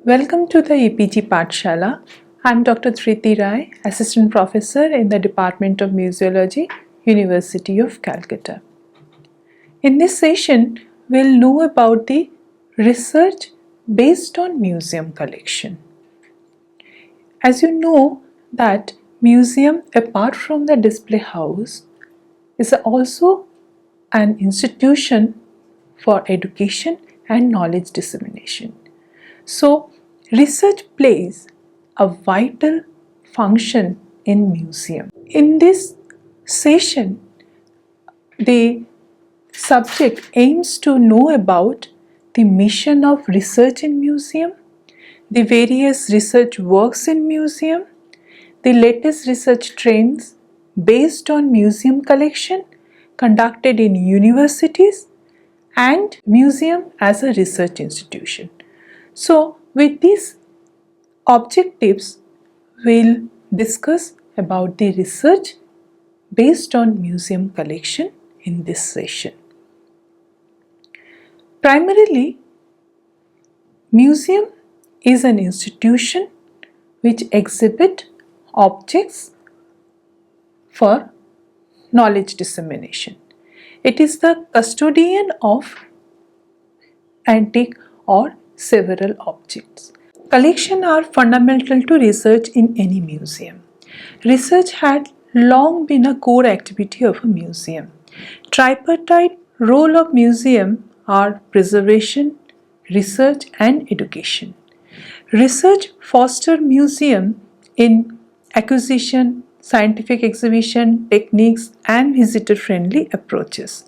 Welcome to the EPG Pathshala. I am Dr. Thriti Rai, Assistant Professor in the Department of Museology, University of Calcutta. In this session, we will know about the research based on museum collection. As you know that museum, apart from the display house, is also an institution for education and knowledge dissemination. So, research plays a vital function in museum. In this session, the subject aims to know about the mission of research in museum, the various research works in museum, the latest research trends based on museum collection conducted in universities, and museum as a research institution. So, with these objectives, we'll discuss about the research based on museum collection in this session. Primarily, museum is an institution which exhibit objects for knowledge dissemination. It is the custodian of antique or several objects. Collections are fundamental to research in any museum. Research had long been a core activity of a museum. Tripartite role of museum are preservation, research and education. Research foster museum in acquisition, scientific exhibition, techniques and visitor-friendly approaches.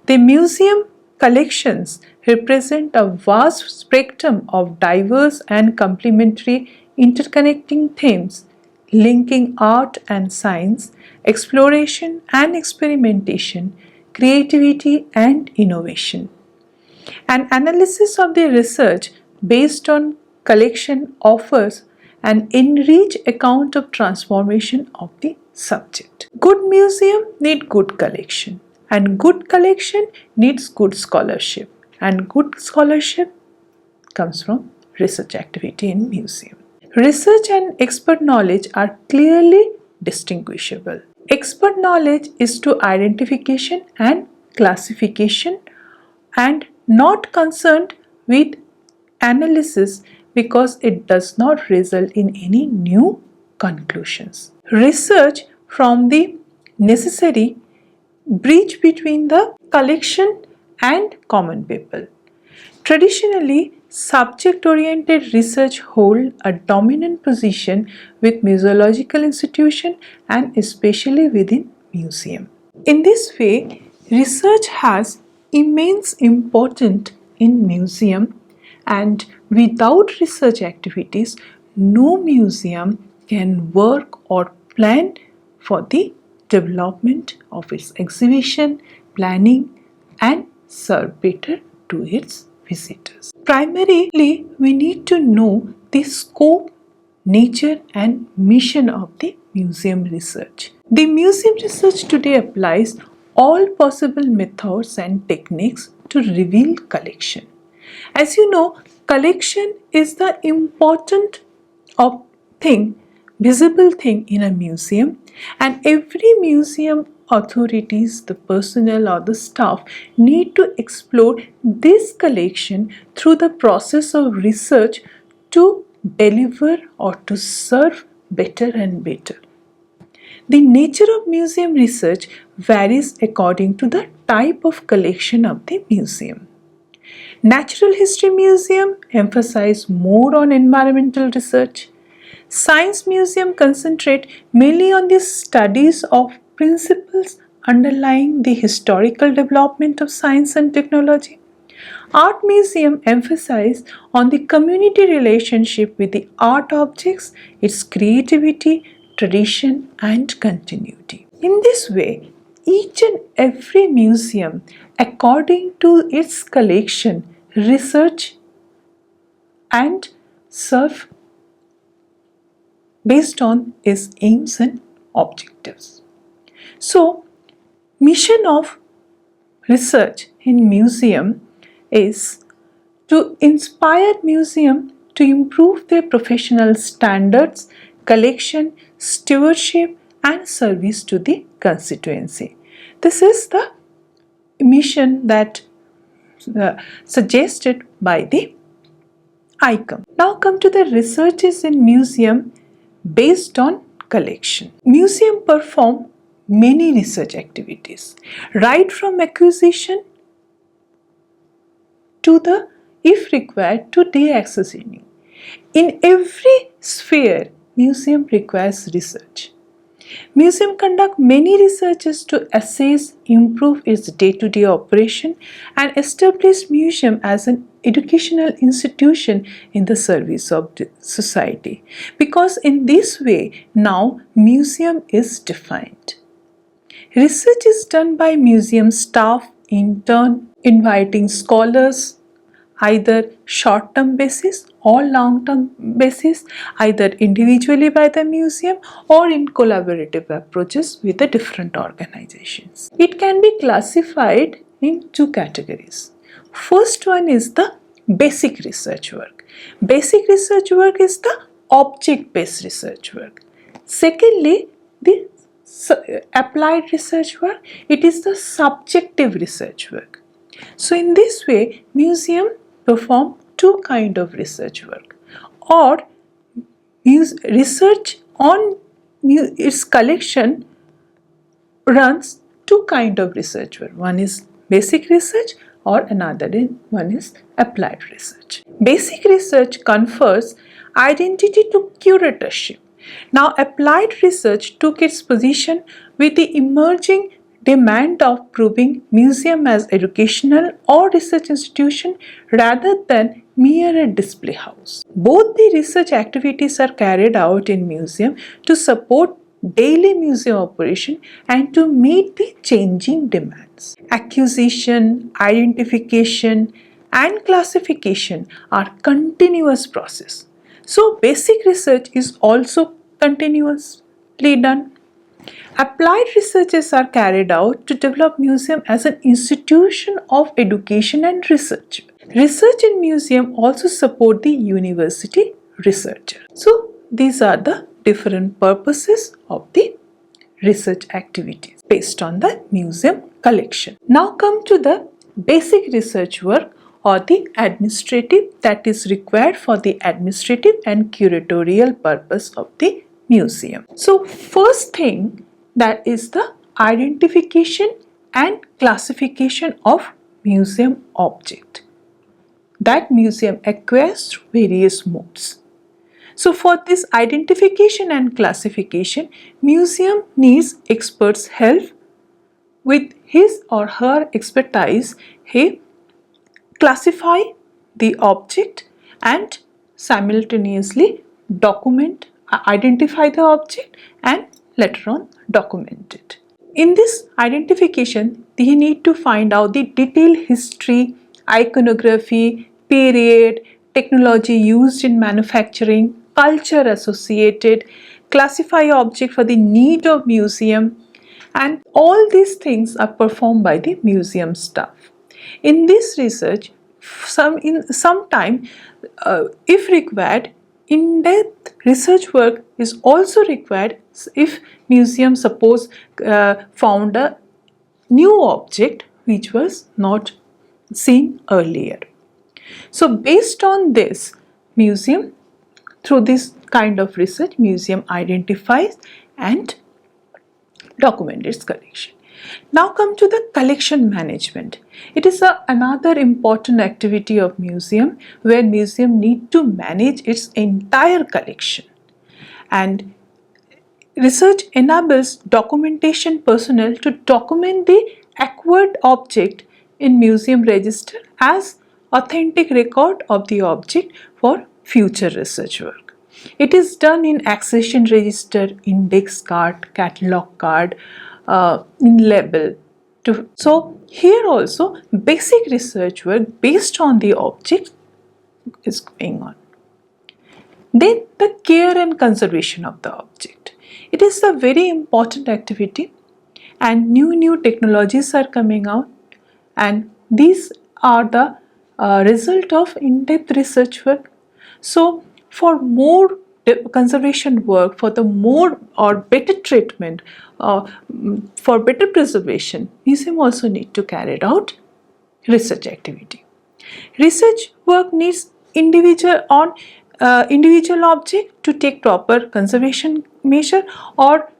The museum collections represent a vast spectrum of diverse and complementary interconnecting themes linking art and science, exploration and experimentation, creativity and innovation. An analysis of the research based on collection offers an enriched account of transformation of the subject. Good museum need good collection, and good collection needs good scholarship, and good scholarship comes from research activity in museum. Research and expert knowledge are clearly distinguishable. Expert knowledge is to identification and classification and not concerned with analysis because it does not result in any new conclusions. Research from the necessary bridge between the collection and common people. Traditionally, subject-oriented research hold a dominant position with museological institutions and especially within museum. In this way, research has immense importance in museum, and without research activities, no museum can work or plan for the development of its exhibition, planning and serve better to its visitors. Primarily, we need to know the scope, nature and mission of the museum research. The museum research today applies all possible methods and techniques to reveal collection. As you know, collection is the important thing, visible thing in a museum, and every museum authorities, the personnel or the staff need to explore this collection through the process of research to deliver or to serve better and better. The nature of museum research varies according to the type of collection of the museum. Natural History Museum emphasize more on environmental research. Science Museum concentrate mainly on the studies of principles underlying the historical development of science and technology. Art Museum emphasize on the community relationship with the art objects, its creativity, tradition and continuity. In this way, each and every museum, according to its collection, research and serve based on its aims and objectives. So, mission of research in museum is to inspire museum to to improve their professional standards, collection, stewardship and service to the constituency. This is the mission that suggested by the ICOM. Now come to the researches in museum based on collection. Museum perform many research activities, right from acquisition to the, if required, to deaccessioning. In every sphere, museum requires research. Museum conduct many researches to assess, improve its day-to-day operation and establish museum as an educational institution in the service of the society. Because in this way, now museum is defined. Research is done by museum staff, in turn inviting scholars, either short-term basis or long-term basis, either individually by the museum or in collaborative approaches with the different organizations. It can be classified in two categories. First one is the basic research work. Basic research work is the object-based research work. Secondly, the applied research work, it is the subjective research work. So in this way, museum perform two kind of research work, or research on its collection runs two kind of research work. One is basic research or another one is applied research. Basic research confers identity to curatorship. Now applied research took its position with the emerging demand of proving museum as educational or research institution rather than mere display house. Both the research activities are carried out in museum to support daily museum operation and to meet the changing demands. Acquisition, identification and classification are continuous process. So basic research is also continuously done. Applied researches are carried out to develop museum as an institution of education and research. Research in museum also support the university researcher. So these are the different purposes of the research activities based on the museum collection. Now come to the basic research work or the administrative that is required for the administrative and curatorial purpose of the museum. So first thing, that is the identification and classification of museum object that museum acquires through various modes. So for this identification and classification, museum needs experts' help. With his or her expertise, he classify the object and simultaneously identify the object and later on document it. In this identification, they need to find out the detailed history, iconography, period, technology used in manufacturing, culture associated, classify object for the need of museum, and all these things are performed by the museum staff. In this research, sometime if required, in-depth research work is also required if museum suppose found a new object which was not seen earlier. So based on this, museum, through this kind of research, museum identifies and documents its collection. Now come to the collection management. It is another important activity of museum where museum need to manage its entire collection, and research enables documentation personnel to document the acquired object in museum register as authentic record of the object for future research work. It is done in accession register, index card, catalog card, in label. So here also basic research work based on the object is going on. Then the care and conservation of the object. It is a very important activity, and new technologies are coming out, and these are the result of in-depth research work. So for more conservation work, for the more or better treatment, for better preservation, museum also need to carry out research activity. Research work needs individual object to take proper conservation measure or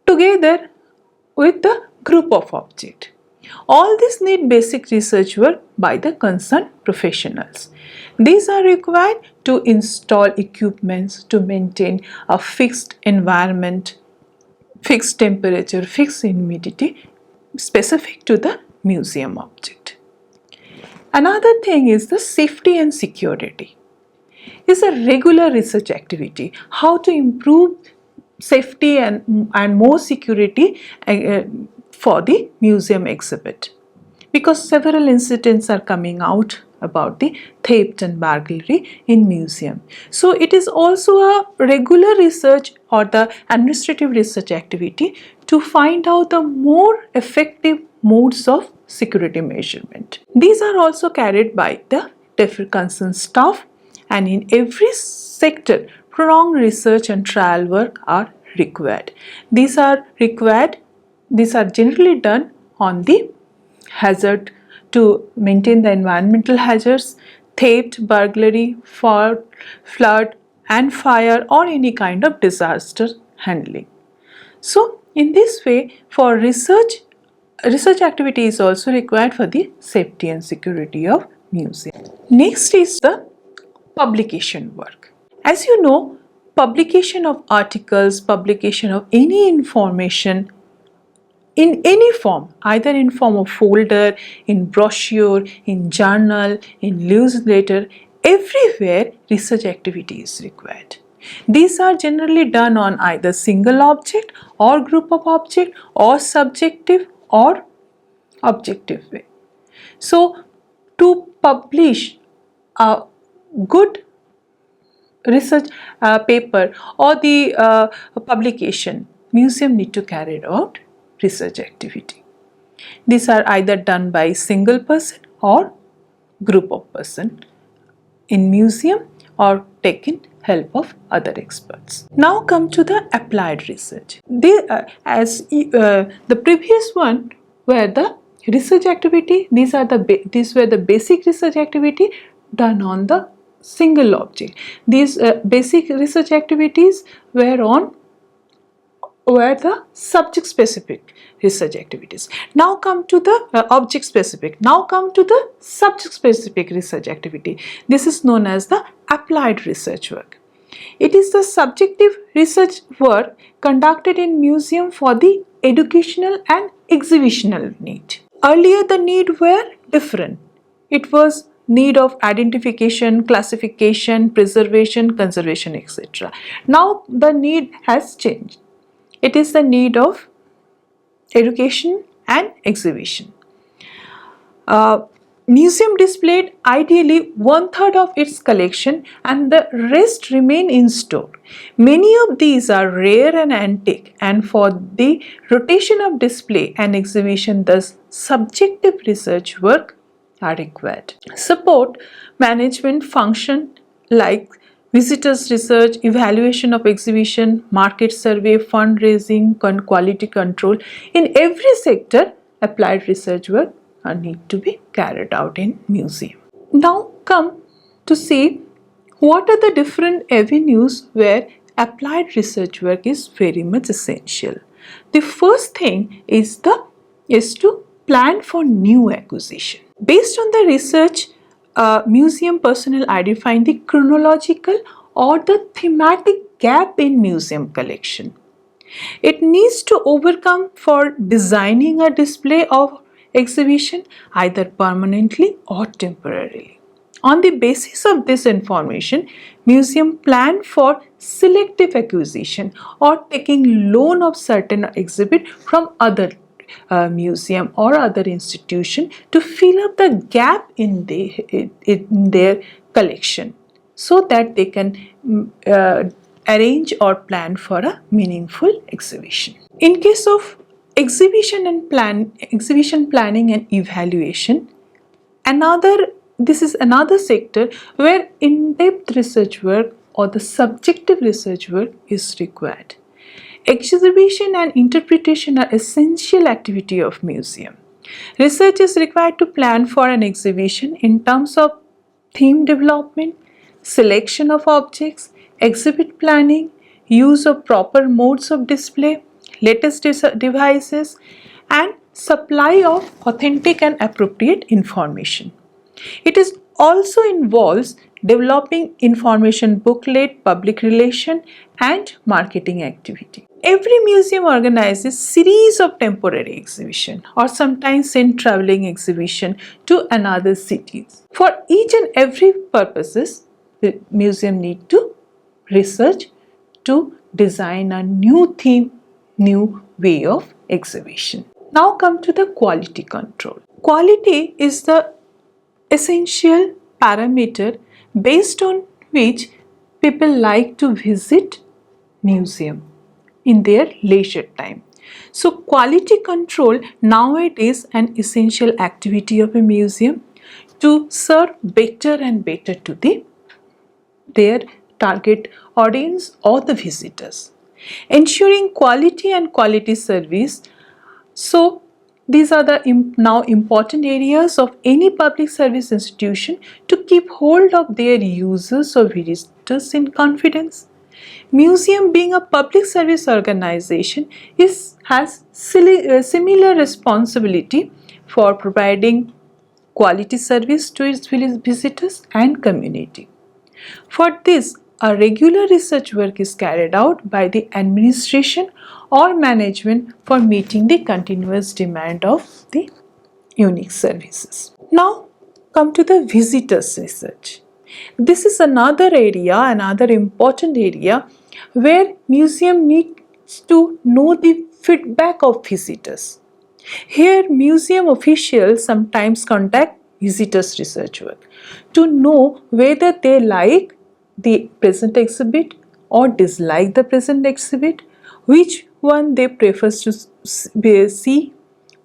together with the group of object. All these need basic research work by the concerned professionals. These are required to install equipments to maintain a fixed environment, fixed temperature, fixed humidity specific to the museum object. Another thing is the safety and security. Is a regular research activity. How to improve safety and more security for the museum exhibit. Because several incidents are coming out about the theft and burglary in museum. So it is also a regular research or the administrative research activity to find out the more effective modes of security measurement. These are also carried by the different concerned staff, and in every sector prolonged research and trial work are required. These are generally done on the hazard to maintain the environmental hazards, theft, burglary, flood and fire or any kind of disaster handling. So in this way, for research activity is also required for the safety and security of museum. Next is the publication work. As you know, publication of articles, publication of any information in any form, either in form of folder, in brochure, in journal, in newsletter, everywhere research activity is required. These are generally done on either single object or group of object or subjective or objective way. So to publish a good research paper or the publication, museum need to carry out research activity. These are either done by single person or group of person in museum or taken help of other experts. Now come to the applied research. The previous one were the research activity. These were the basic research activity done on the single object. These basic research activities were the subject specific research activities. Now come to the object specific. Now come to the subject specific research activity. This is known as the applied research work. It is the subjective research work conducted in museum for the educational and exhibitional need. Earlier the need were different. It was need of identification, classification, preservation, conservation, etc. Now the need has changed. It is the need of education and exhibition. Museum displayed ideally 1/3 of its collection and the rest remain in store. Many of these are rare and antique, and for the rotation of display and exhibition, thus subjective research work are required. Support management function like visitors research, evaluation of exhibition, market survey, fundraising, quality control. In every sector, applied research work need to be carried out in museum. Now come to see what are the different avenues where applied research work is very much essential. The first thing is to plan for new acquisition. Based on the research, museum personnel identifying the chronological or the thematic gap in museum collection. It needs to overcome for designing a display of exhibition either permanently or temporarily. On the basis of this information, museum plan for selective acquisition or taking loan of certain exhibit from other museum or other institution to fill up the gap in their collection so that they can arrange or plan for a meaningful exhibition. In case of exhibition planning and evaluation, another this is another sector where in-depth research work or the subjective research work is required. Exhibition and interpretation are essential activity of museum. Research is required to plan for an exhibition in terms of theme development, selection of objects, exhibit planning, use of proper modes of display, latest devices, and supply of authentic and appropriate information. It is also involves developing information booklet, public relation, and marketing activity. Every museum organizes series of temporary exhibition or sometimes send traveling exhibition to another cities. For each and every purposes, the museum need to research to design a new theme, new way of exhibition. Now come to the quality control. Quality is the essential parameter based on which people like to visit museum in their leisure time. So quality control nowadays an essential activity of a museum to serve better and better to their target audience or the visitors. Ensuring quality and quality service. So these are the now important areas of any public service institution to keep hold of their users or visitors in confidence. Museum being a public service organization has similar responsibility for providing quality service to its visitors and community. For this, a regular research work is carried out by the administration or management for meeting the continuous demand of the unique services. Now come to the visitors research. This is another area, another important area where museum needs to know the feedback of visitors. Here museum officials sometimes conduct visitors research work to know whether they like the present exhibit or dislike the present exhibit, which one they prefer to see,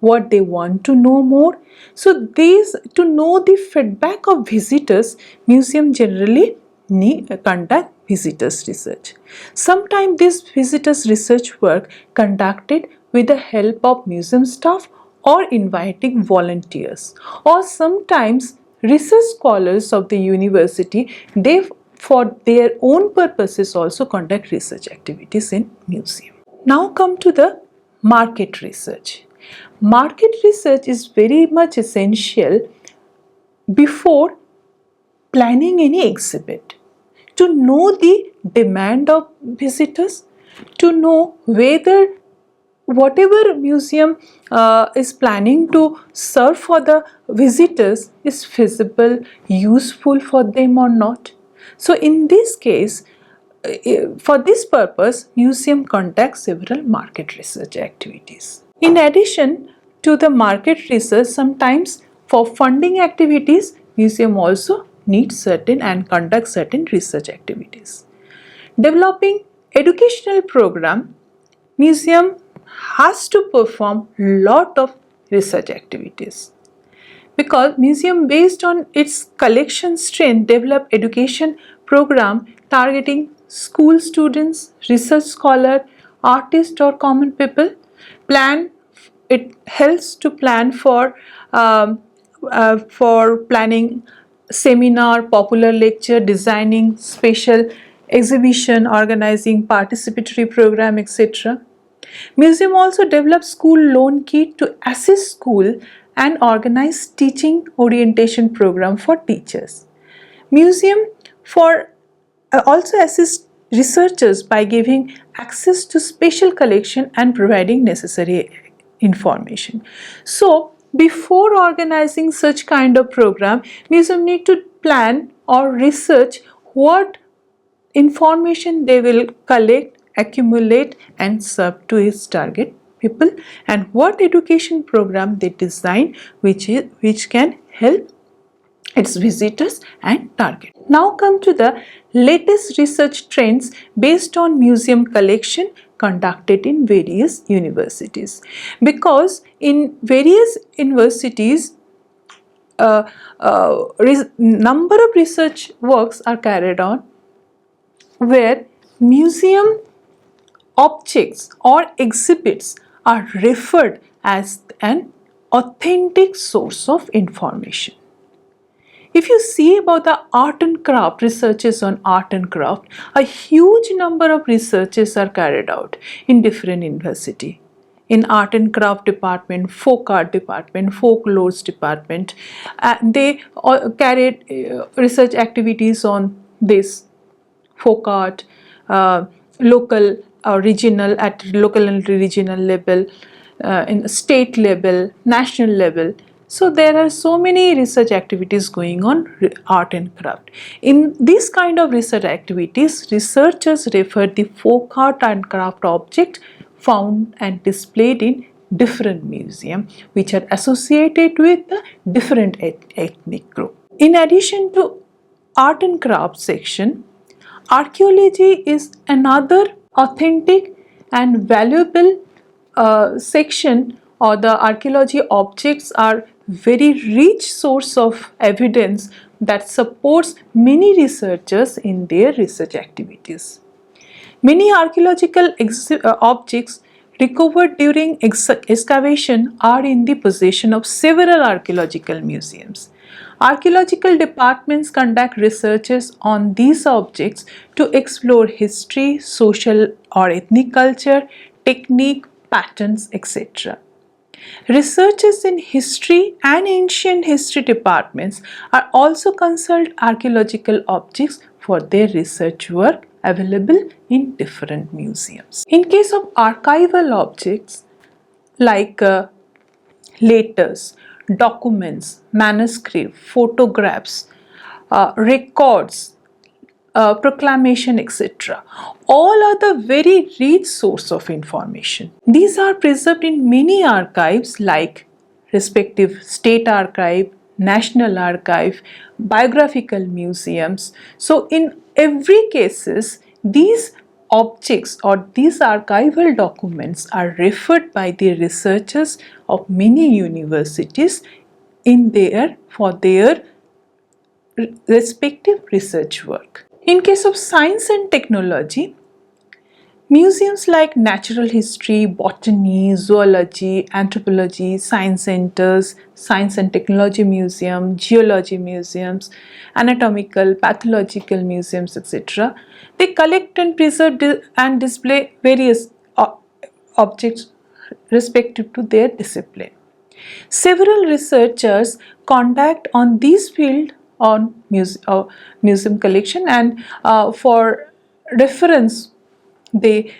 what they want to know more. So these, to know the feedback of visitors, museum generally conduct visitors research. Sometimes this visitors research work conducted with the help of museum staff or inviting volunteers, or sometimes research scholars of the university, they for their own purposes also conduct research activities in museum. Now come to the market research. Market research is very much essential before planning any exhibit, to know the demand of visitors, to know whether whatever museum is planning to serve for the visitors is feasible, useful for them or not. So in this case, for this purpose, museum conducts several market research activities. In addition to the market research, sometimes for funding activities, museum also needs certain and conduct certain research activities. Developing educational program, museum has to perform lot of research activities, because museum based on its collection strength develop education program targeting school students, research scholar, artists or common people. It helps to plan for planning seminar, popular lecture, designing special exhibition, organizing participatory program, etc. Museum also develops school loan kit to assist school and organize teaching orientation program for teachers. Museum also assists researchers by giving access to special collection and providing necessary information. So before organizing such kind of program, museum need to plan or research what information they will collect, accumulate and serve to its target people, and what education program they design which can help its visitors and target. Now come to the latest research trends based on museum collection conducted in various universities, because in various universities number of research works are carried on where museum objects or exhibits are referred as an authentic source of information. If you see about the art and craft, researches on art and craft, a huge number of researches are carried out in different universities. In art and craft department, folk art department, folklores department, they carried research activities on this folk art, local or regional, at local and regional level, in state level, national level. So there are so many research activities going on art and craft. In these kind of research activities, researchers refer the folk art and craft object found and displayed in different museums which are associated with the different ethnic group. In addition to art and craft section, archaeology is another authentic and valuable section, or the archaeology objects are very rich source of evidence that supports many researchers in their research activities. Many archaeological objects recovered during excavation are in the possession of several archaeological museums. Archaeological departments conduct researches on these objects to explore history, social or ethnic culture, technique, patterns, etc. Researchers in history and ancient history departments are also consult archaeological objects for their research work available in different museums. In case of archival objects like letters, documents, manuscripts, photographs, records, proclamation, etc. All are the very rich source of information. These are preserved in many archives like respective state archive, national archive, biographical museums. So in every cases, these objects or these archival documents are referred by the researchers of many universities for their respective research work. In case of science and technology, museums like natural history, botany, zoology, anthropology, science centers, science and technology museum, geology museums, anatomical, pathological museums, etc. They collect and preserve and display various objects respective to their discipline. Several researchers conduct on this field on museum collection, and for reference they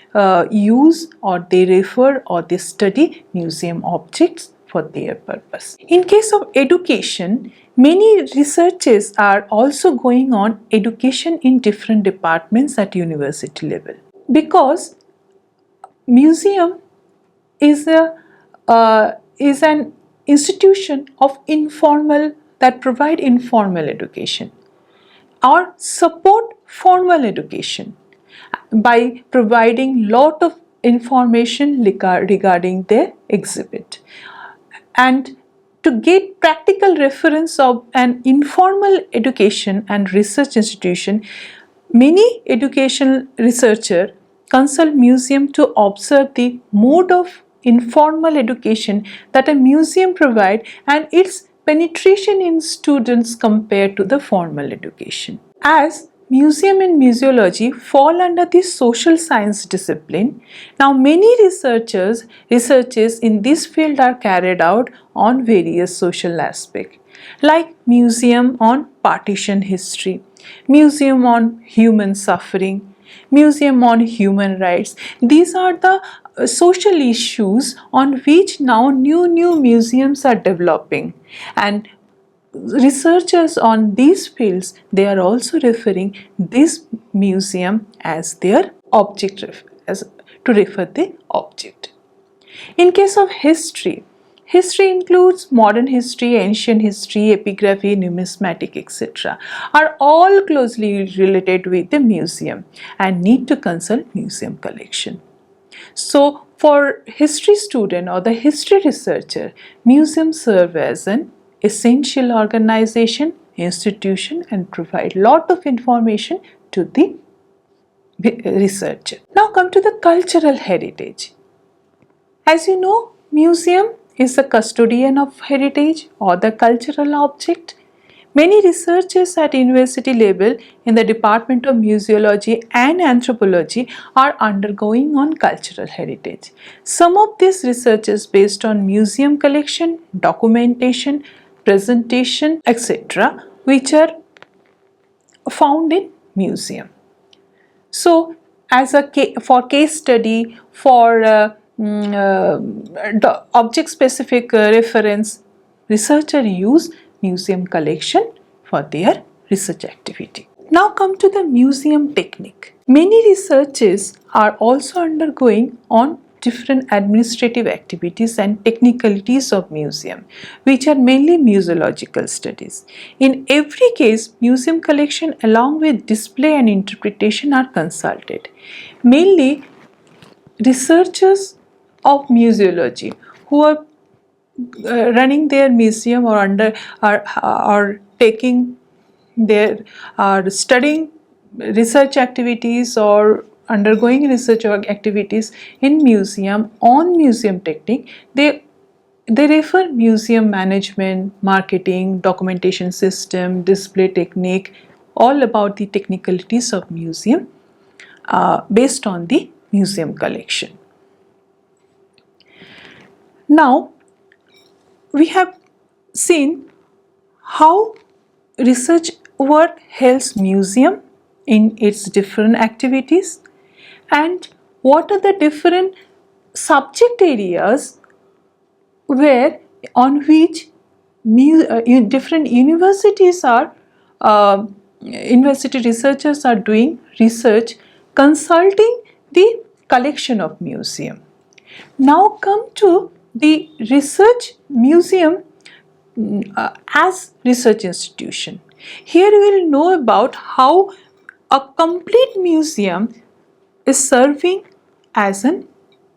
use or they refer or they study museum objects for their purpose. In case of education, many researches are also going on education in different departments at university level, because museum is an institution of informal that provide informal education or support formal education by providing lot of information regarding their exhibit. And to get practical reference of an informal education and research institution, many educational researchers consult museum to observe the mode of informal education that a museum provide and its penetration in students compared to the formal education. As museum and museology fall under the social science discipline, now many researches in this field are carried out on various social aspects, like museum on partition history, museum on human suffering, museum on human rights. These are the social issues on which now new museums are developing, and researchers on these fields, they are also referring this museum as their object, as to refer the object. In case of history, history includes modern history, ancient history, epigraphy, numismatic, etc. are all closely related with the museum and need to consult museum collection. So for history student or the history researcher, museums serve as an essential organization, institution, and provide lot of information to the researcher. Now come to the cultural heritage. As you know, museum is the custodian of heritage or the cultural object. Many researchers at university level in the Department of Museology and Anthropology are undergoing on cultural heritage. Some of these researches based on museum collection, documentation, presentation, etc., which are found in museum. So, as a for case study, for object specific reference, researcher use museum collection for their research activity. Now come to the museum technique. Many researches are also undergoing on different administrative activities and technicalities of museum, which are mainly museological studies. In every case, museum collection along with display and interpretation are consulted. Mainly researchers of museology who are running their museum or are taking their are studying research activities or undergoing research activities in museum on museum technique, they refer museum management, marketing, documentation system, display technique, all about the technicalities of museum based on the museum collection. Now we have seen how research work helps museum in its different activities and what are the different subject areas where on which different universities are university researchers are doing research consulting the collection of museum. Now come to the research museum as research institution. Here we will know about how a complete museum is serving as an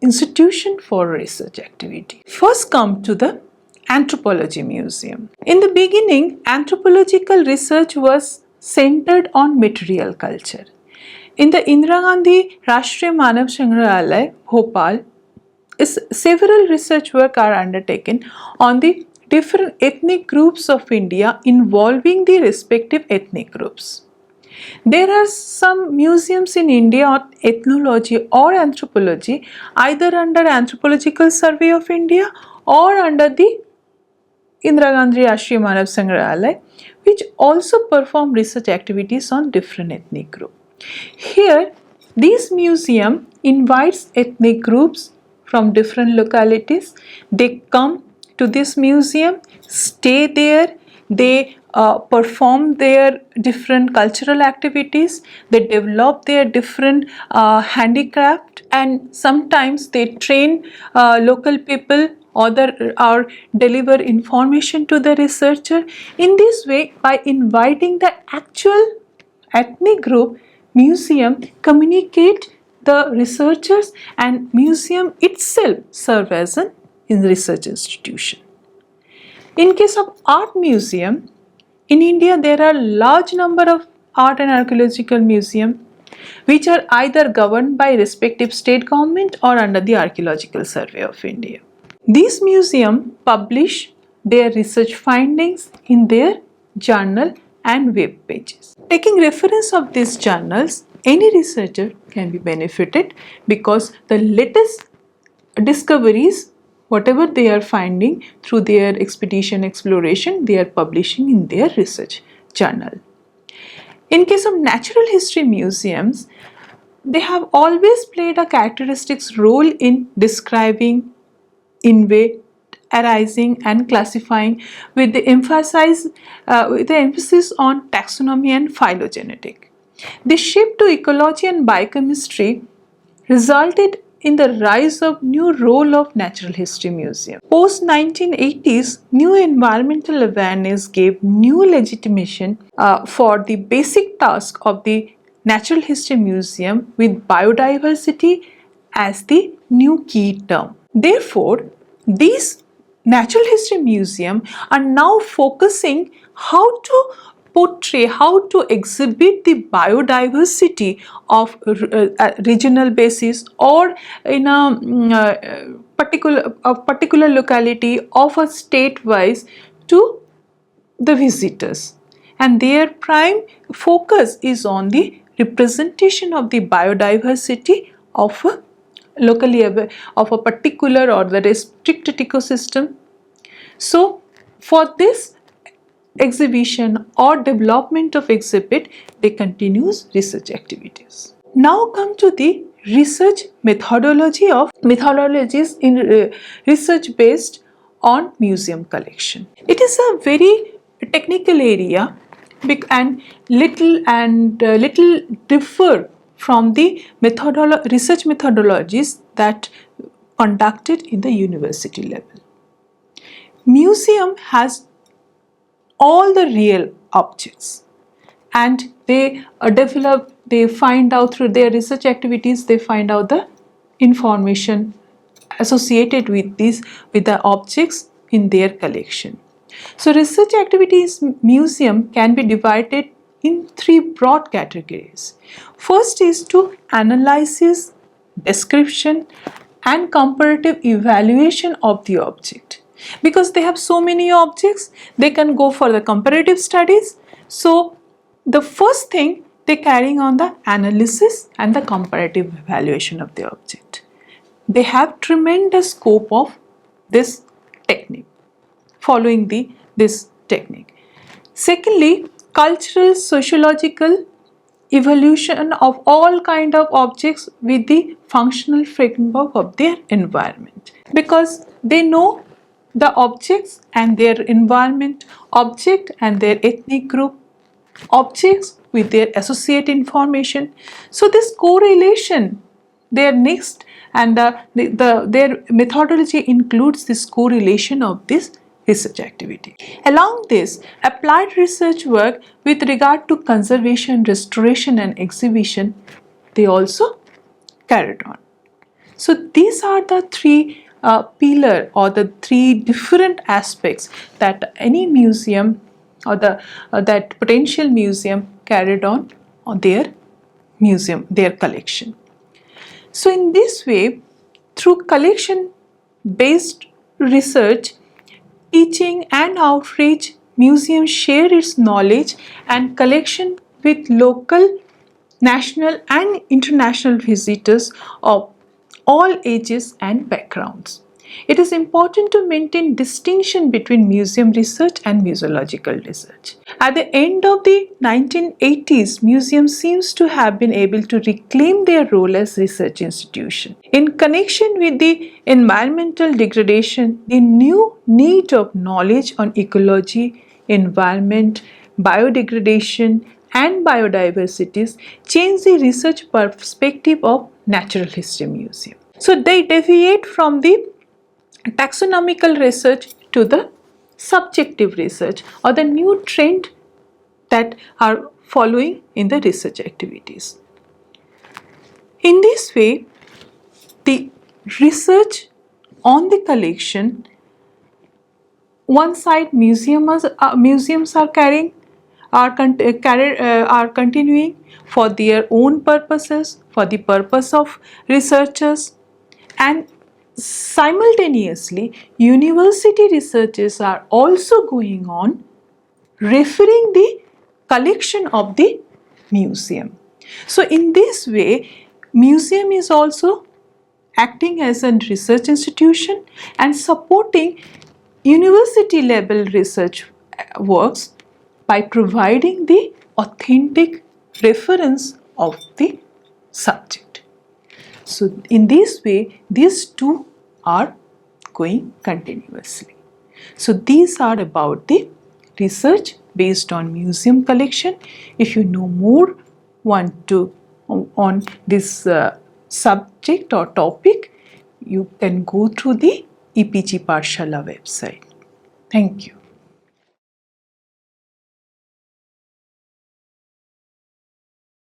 institution for research activity. First come to the anthropology museum. In the beginning, anthropological research was centered on material culture. In the Indira Gandhi Rashtriya Manav Sangrahalaya, Bhopal, several research work are undertaken on the different ethnic groups of India involving the respective ethnic groups. There are some museums in India on ethnology or anthropology either under Anthropological Survey of India or under the Indira Gandhi Rashtriya Manav Sangrahalaya, which also perform research activities on different ethnic groups. Here, this museum invites ethnic groups from different localities. They come to this museum, stay there, they perform their different cultural activities, they develop their different handicraft, and sometimes they train local people or deliver information to the researcher. In this way, by inviting the actual ethnic group, museum communicate the researchers and museum itself serve as an research institution. In case of art museum, in India there are large number of art and archaeological museums which are either governed by respective state government or under the Archaeological Survey of India. These museums publish their research findings in their journal and web pages. Taking reference of these journals, any researcher can be benefited because the latest discoveries, whatever they are finding through their expedition exploration, they are publishing in their research journal. In case of natural history museums, they have always played a characteristic role in describing, invade, arising and classifying with the emphasis on taxonomy and phylogenetic. The shift to ecology and biochemistry resulted in the rise of new role of natural history museum. Post 1980s, new environmental awareness gave new legitimation for the basic task of the natural history museum with biodiversity as the new key term. Therefore, these Natural History Museum are now focusing how to portray, how to exhibit the biodiversity of regional basis or in a particular locality of a state wise to the visitors, and their prime focus is on the representation of the biodiversity of a of a particular or the restricted ecosystem. So for this exhibition or development of exhibit, they continues research activities. Now come to the research methodologies in research based on museum collection. It is a very technical area and little differ from the research methodologies that conducted in the university level. Museum has all the real objects, and they they find out through their research activities, they find out the information associated with the objects in their collection. So research activities museum can be divided in three broad categories. First is to analysis, description and comparative evaluation of the object. Because they have so many objects, they can go for the comparative studies. So the first thing, they carrying on the analysis and the comparative evaluation of the object. They have tremendous scope of this technique, following this technique. Secondly, cultural, sociological evaluation of all kind of objects with the functional framework of their environment, because they know the objects and their environment, object and their ethnic group, objects with their associate information. So this correlation, their next and their methodology includes this correlation of this research activity. Along this, applied research work with regard to conservation, restoration and exhibition, they also carried on. So these are the three pillar or the three different aspects that any museum or that potential museum carried on their collection. So in this way, through collection based research, teaching and outreach, museum share its knowledge and collection with local, national and international visitors of all ages and backgrounds. It is important to maintain distinction between museum research and museological research. At the end of the 1980s, museum seems to have been able to reclaim their role as research institution. In connection with the environmental degradation, the new need of knowledge on ecology, environment, biodegradation and biodiversities change the research perspective of Natural History Museum. So they deviate from the taxonomical research to the subjective research or the new trend that are following in the research activities. In this way, the research on the collection, one side museums are continuing for their own purposes, for the purpose of researchers, and simultaneously university researchers are also going on referring the collection of the museum. So in this way, museum is also acting as a research institution and supporting university level research works by providing the authentic reference of the subject. So in this way, these two are going continuously. So these are about the research based on museum collection. If you know more on this subject or topic, you can go through the EPG Pathshala website. Thank you.